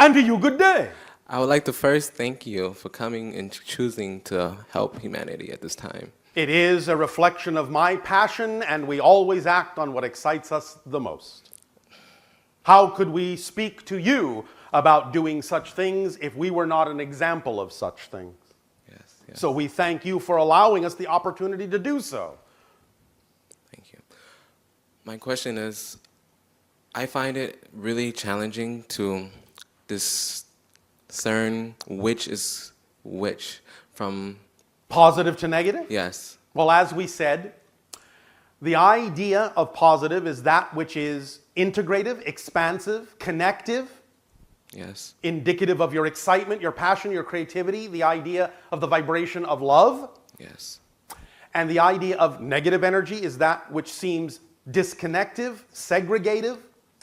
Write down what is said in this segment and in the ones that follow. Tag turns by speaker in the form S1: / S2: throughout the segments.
S1: And to you, good day.
S2: I would like to first thank you for coming and choosing to help humanity at this time.
S1: It is a reflection of my passion, and we always act on what excites us the most. How could we speak to you about doing such things if we were not an example of such things?
S2: Yes, yes.
S1: So we thank you for allowing us the opportunity to do so.
S2: Thank you. My question is, I find it really challenging to discern which is which from...
S1: Positive to negative?
S2: Yes.
S1: Well, as we said, the idea of positive is that which is integrative, expansive, connective,
S2: Yes.
S1: indicative of your excitement, your passion, your creativity, the idea of the vibration of love.
S2: Yes.
S1: And the idea of negative energy is that which seems disconnective, segregative,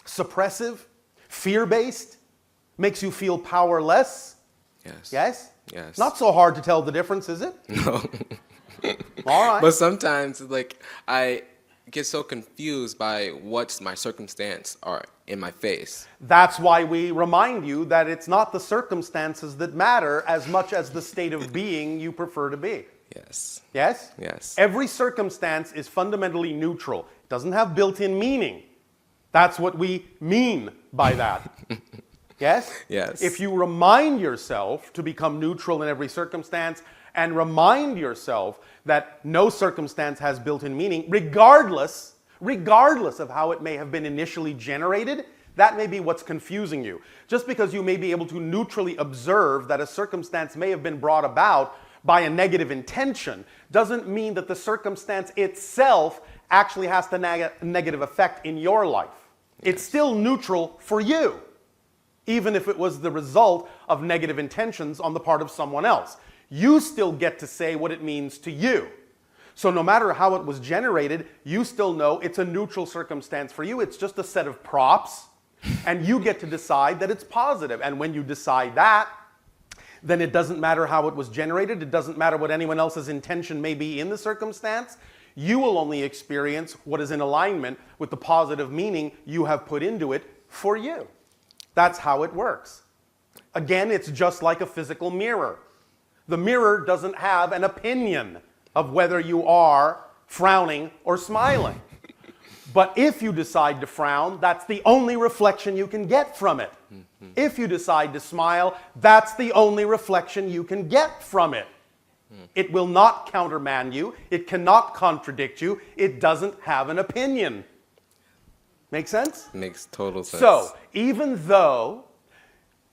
S1: suppressive, fear-based, makes you feel powerless.
S2: Yes.
S1: Yes?
S2: Yes.
S1: Not so hard to tell the difference, is it?
S2: No.
S1: All right.
S2: But sometimes, like, I get so confused by what's my circumstance are in my face.
S1: That's why we remind you that it's not the circumstances that matter as much as the state of being you prefer to be.
S2: Yes.
S1: Yes?
S2: Yes.
S1: Every circumstance is fundamentally neutral. It doesn't have built-in meaning. That's what we mean by that. Yes?
S2: Yes.
S1: If you remind yourself to become neutral in every circumstance and remind yourself that no circumstance has built-in meaning, regardless of how it may have been initially generated, that may be what's confusing you. Just because you may be able to neutrally observe that a circumstance may have been brought about by a negative intention doesn't mean that the circumstance itself actually has the negative effect in your life. Yes. It's still neutral for you, even if it was the result of negative intentions on the part of someone else. You still get to say what it means to you. So no matter how it was generated, you still know it's a neutral circumstance for you. It's just a set of props, and you get to decide that it's positive. And when you decide that, then it doesn't matter how it was generated. It doesn't matter what anyone else's intention may be in the circumstance. You will only experience what is in alignment with the positive meaning you have put into it for you. That's how it works. Again, it's just like a physical mirror. The mirror doesn't have an opinion of whether you are frowning or smiling. But if you decide to frown, that's the only reflection you can get from it. Mm-hmm. If you decide to smile, that's the only reflection you can get from it. It will not countermand you. It cannot contradict you. It doesn't have an opinion. Make sense?
S2: Makes total sense.
S1: So, even though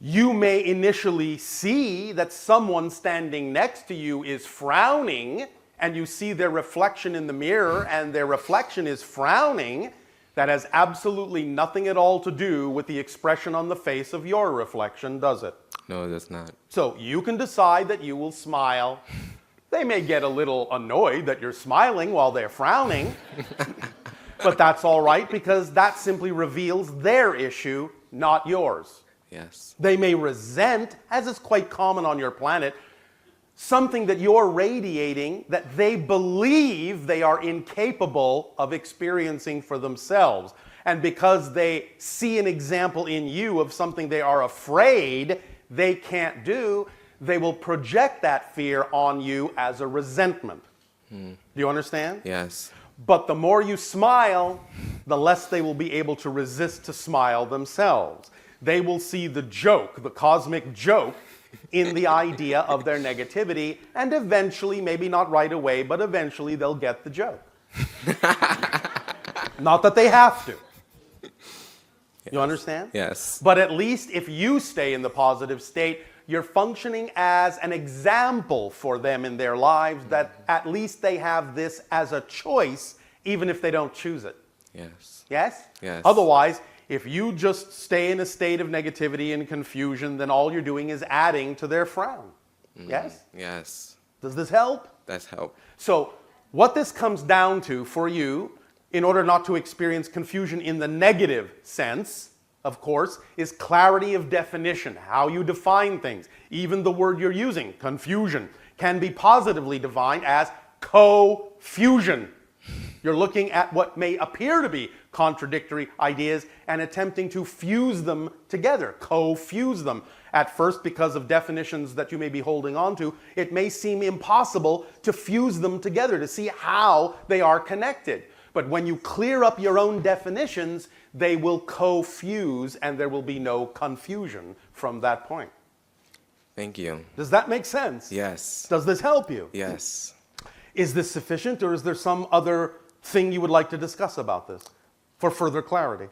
S1: you may initially see that someone standing next to you is frowning, and you see their reflection in the mirror, and their reflection is frowning, that has absolutely nothing at all to do with the expression on the face of your reflection, does it?
S2: No, it does not.
S1: So you can decide that you will smile. They may get a little annoyed that you're smiling while they're frowning, but that's all right because that simply reveals their issue, not yours.
S2: Yes.
S1: They may resent, as is quite common on your planet, something that you're radiating that they believe they are incapable of experiencing for themselves. And because they see an example in you of something they are afraid they can't do, they will project that fear on you as a resentment. Do you understand?
S2: Yes.
S1: But the more you smile, the less they will be able to resist to smile themselves. They will see the joke, the cosmic joke, in the idea of their negativity, and eventually, maybe not right away, but eventually they'll get the joke. Not that they have to.
S2: Yes.
S1: You understand?
S2: Yes.
S1: But at least if you stay in the positive state, you're functioning as an example for them in their lives that at least they have this as a choice, even if they don't choose it.
S2: Yes.
S1: Yes?
S2: Yes.
S1: Otherwise, if you just stay in a state of negativity and confusion, then all you're doing is adding to their frown. Yes?
S2: Yes.
S1: Does this help?
S2: That's help.
S1: So, what this comes down to for you, in order not to experience confusion in the negative sense, of course, is clarity of definition, how you define things. Even the word you're using, confusion, can be positively defined as co-fusion. You're looking at what may appear to be contradictory ideas and attempting to fuse them together, co-fuse them. At first, because of definitions that you may be holding on to, it may seem impossible to fuse them together, to see how they are connected. But when you clear up your own definitions, they will co-fuse and there will be no confusion from that point.
S2: Thank you.
S1: Does that make sense?
S2: Yes.
S1: Does this help you?
S2: Yes.
S1: Is this sufficient, or is there some other thing you would like to discuss about this for further clarity?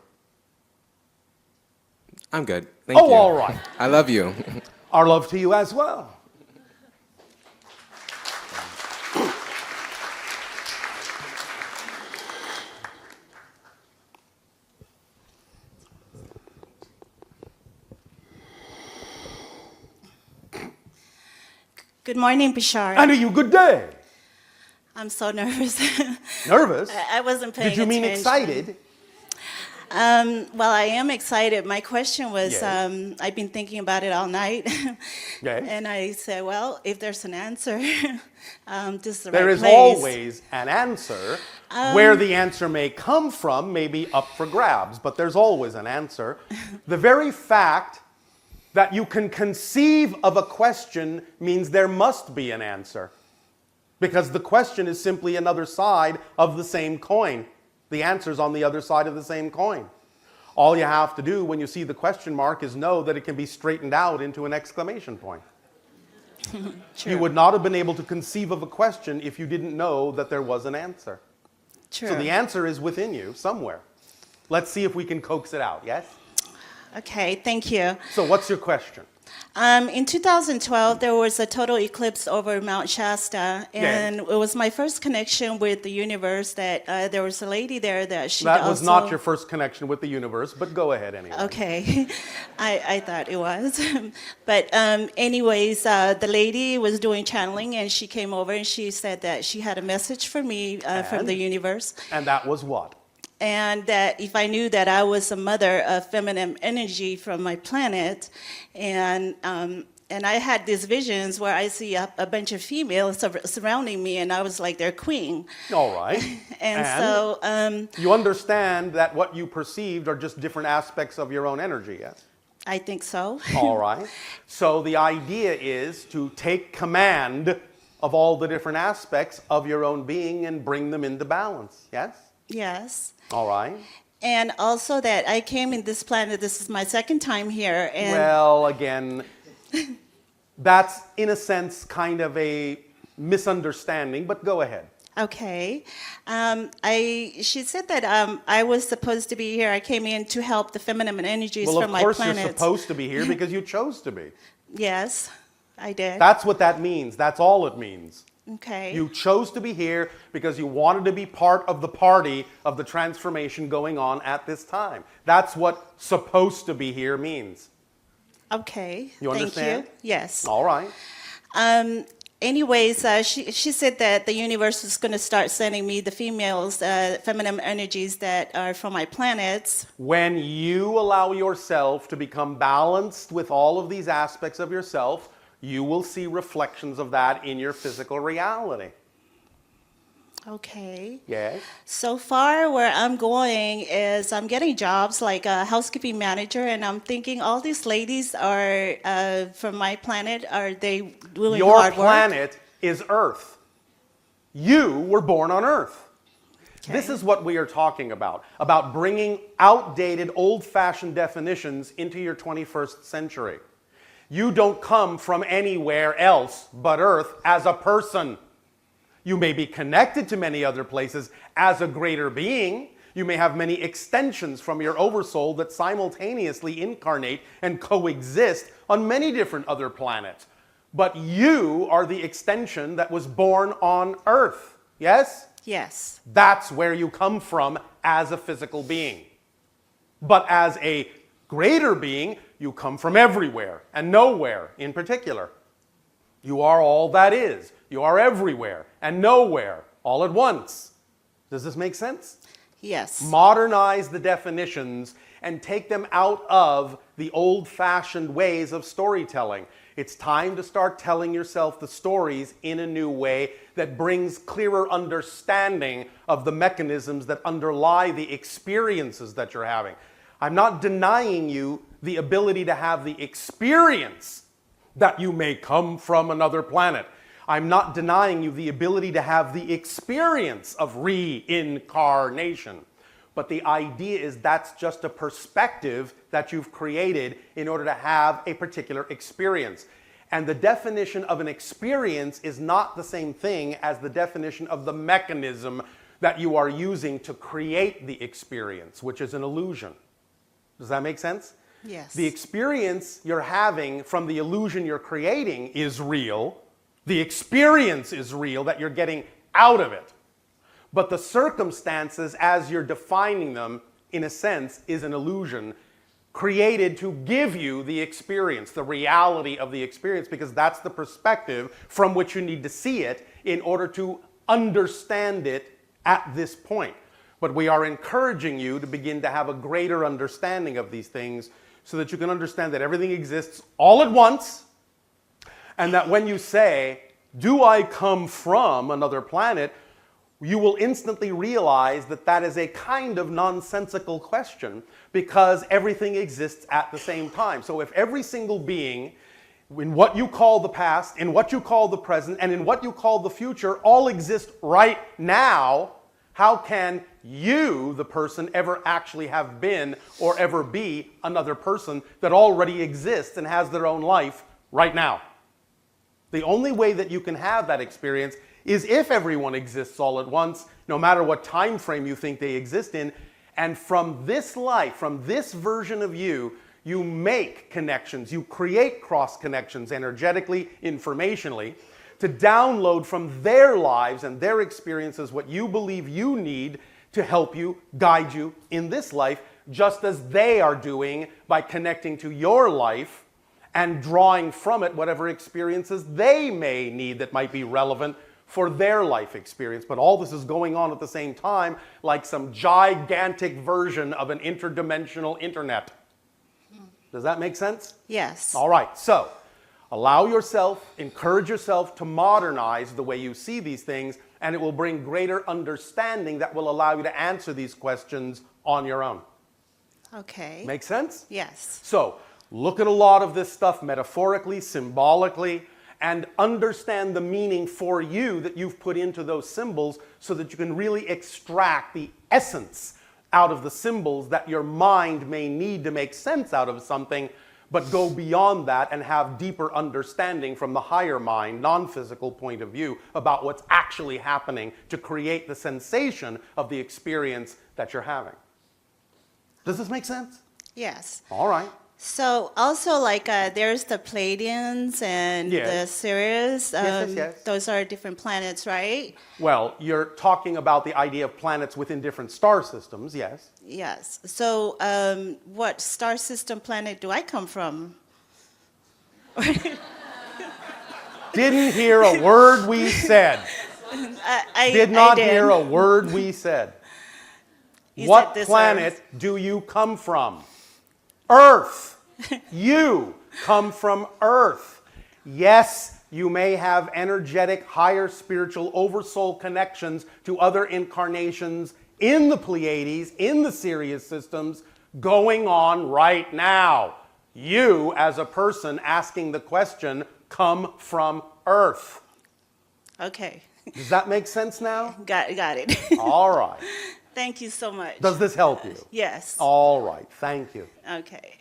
S2: I'm good. Thank you.
S1: Oh, all right.
S2: I love you.
S1: Our love to you as well.
S3: Good morning, Bashar.
S1: And to you, good day.
S3: I'm so nervous.
S1: Nervous?
S3: I wasn't paying
S1: Did you mean
S3: attention.
S1: excited?
S3: Well, I am excited. My question was,
S1: Yes.
S3: I've been thinking about it all night.
S1: Yes.
S3: And I said, well, if there's an answer, this is the
S1: There
S3: right
S1: is
S3: place.
S1: always an answer. Where the answer may come from may be up for grabs, but there's always an answer. The very fact that you can conceive of a question means there must be an answer. Because the question is simply another side of the same coin. The answer's on the other side of the same coin. All you have to do when you see the question mark is know that it can be straightened out into an exclamation point.
S3: True.
S1: You would not have been able to conceive of a question if you didn't know that there was an answer.
S3: True.
S1: So the answer is within you somewhere. Let's see if we can coax it out, yes?
S3: Okay, thank you.
S1: So what's your question?
S3: In 2012, there was a total eclipse over Mount Shasta, and
S1: Yes.
S3: it was my first connection with the universe. That there was a lady there that she
S1: That
S3: also.
S1: was not your first connection with the universe, but go ahead anyway.
S3: Okay, I thought it was. But anyways, the lady was doing channeling, and she came over and she said that she had a message for me from the
S1: And?
S3: universe.
S1: And that was what?
S3: And that if I knew that I was a mother of feminine energy from my planet, and I had these visions where I see a bunch of females surrounding me, and I was like their queen.
S1: All right.
S3: And so,
S1: you understand that what you perceived are just different aspects of your own energy, yes?
S3: I think so.
S1: All right. So the idea is to take command of all the different aspects of your own being and bring them into balance, yes?
S3: Yes.
S1: All right.
S3: And also that I came in this planet, this is my second time here. And
S1: Well, again, that's in a sense kind of a misunderstanding, but go ahead.
S3: okay. She said that I was supposed to be here. I came in to help the feminine energies
S1: Well,
S3: from
S1: of
S3: my
S1: course
S3: planet.
S1: you're supposed to be here because you chose to be.
S3: Yes, I did.
S1: That's what that means. That's all it means.
S3: Okay.
S1: You chose to be here because you wanted to be part of the party of the transformation going on at this time. That's what supposed to be here means.
S3: Okay.
S1: You understand?
S3: Thank you. Yes.
S1: All right.
S3: Anyways, she said that the universe is going to start sending me the females, feminine energies that are from my planets.
S1: When you allow yourself to become balanced with all of these aspects of yourself, you will see reflections of that in your physical reality.
S3: Okay.
S1: Yes?
S3: So far, where I'm going is I'm getting jobs like a housekeeping manager, and I'm thinking all these ladies are from my planet. Are they doing
S1: Your
S3: hard work?
S1: planet is Earth. You were born on Earth. This
S3: Okay.
S1: is what we are talking about bringing outdated, old-fashioned definitions into your 21st century. You don't come from anywhere else but Earth as a person. You may be connected to many other places as a greater being. You may have many extensions from your oversoul that simultaneously incarnate and coexist on many different other planets. But you are the extension that was born on Earth. Yes?
S3: Yes.
S1: That's where you come from as a physical being. But as a greater being, you come from everywhere and nowhere in particular. You are all that is. You are everywhere and nowhere all at once. Does this make sense?
S3: Yes.
S1: Modernize the definitions and take them out of the old-fashioned ways of storytelling. It's time to start telling yourself the stories in a new way that brings clearer understanding of the mechanisms that underlie the experiences that you're having. I'm not denying you the ability to have the experience that you may come from another planet. I'm not denying you the ability to have the experience of reincarnation. But the idea is that's just a perspective that you've created in order to have a particular experience. And the definition of an experience is not the same thing as the definition of the mechanism that you are using to create the experience, which is an illusion. Does that make sense?
S3: Yes.
S1: The experience you're having from the illusion you're creating is real. The experience is real that you're getting out of it. But the circumstances, as you're defining them, in a sense, is an illusion created to give you the experience, the reality of the experience, because that's the perspective from which you need to see it in order to understand it at this point. But we are encouraging you to begin to have a greater understanding of these things so that you can understand that everything exists all at once, and that when you say, "Do I come from another planet?" you will instantly realize that that is a kind of nonsensical question because everything exists at the same time. So if every single being, in what you call the past, in what you call the present, and in what you call the future, all exist right now, how can you, the person, ever actually have been or ever be another person that already exists and has their own life right now? The only way that you can have that experience is if everyone exists all at once, no matter what time frame you think they exist in, and from this life, from this version of you, you make connections, you create cross connections energetically, informationally, to download from their lives and their experiences what you believe you need to help you, guide you in this life, just as they are doing by connecting to your life and drawing from it whatever experiences they may need that might be relevant for their life experience. But all this is going on at the same time, like some gigantic version of an interdimensional internet. Does that make sense?
S3: Yes.
S1: All right, so allow yourself, encourage yourself to modernize the way you see these things, and it will bring greater understanding that will allow you to answer these questions on your own.
S3: Okay.
S1: Make sense?
S3: Yes.
S1: So, look at a lot of this stuff metaphorically, symbolically, and understand the meaning for you that you've put into those symbols so that you can really extract the essence out of the symbols that your mind may need to make sense out of something, but go beyond that and have deeper understanding from the higher mind, non-physical point of view about what's actually happening to create the sensation of the experience that you're having. Does this make sense?
S3: Yes.
S1: All right.
S3: So also like there's the Pleiadians and
S1: Yes.
S3: the Sirius.
S1: Yes.
S3: Those are different planets, right?
S1: Well, you're talking about the idea of planets within different star systems, yes.
S3: Yes. So what star system planet do I come from?
S1: Didn't hear a word we said.
S3: I
S1: Did not
S3: did.
S1: hear a word we said.
S3: You
S1: What
S3: said this
S1: planet
S3: Earth.
S1: do you come from? Earth. You come from Earth. Yes, you may have energetic, higher spiritual oversoul connections to other incarnations in the Pleiades, in the Sirius systems, going on right now. You, as a person asking the question, come from Earth.
S3: Okay.
S1: Does that make sense now?
S3: Got it.
S1: All right.
S3: Thank you so much.
S1: Does this help you?
S3: Yes.
S1: All right. Thank you.
S3: Okay.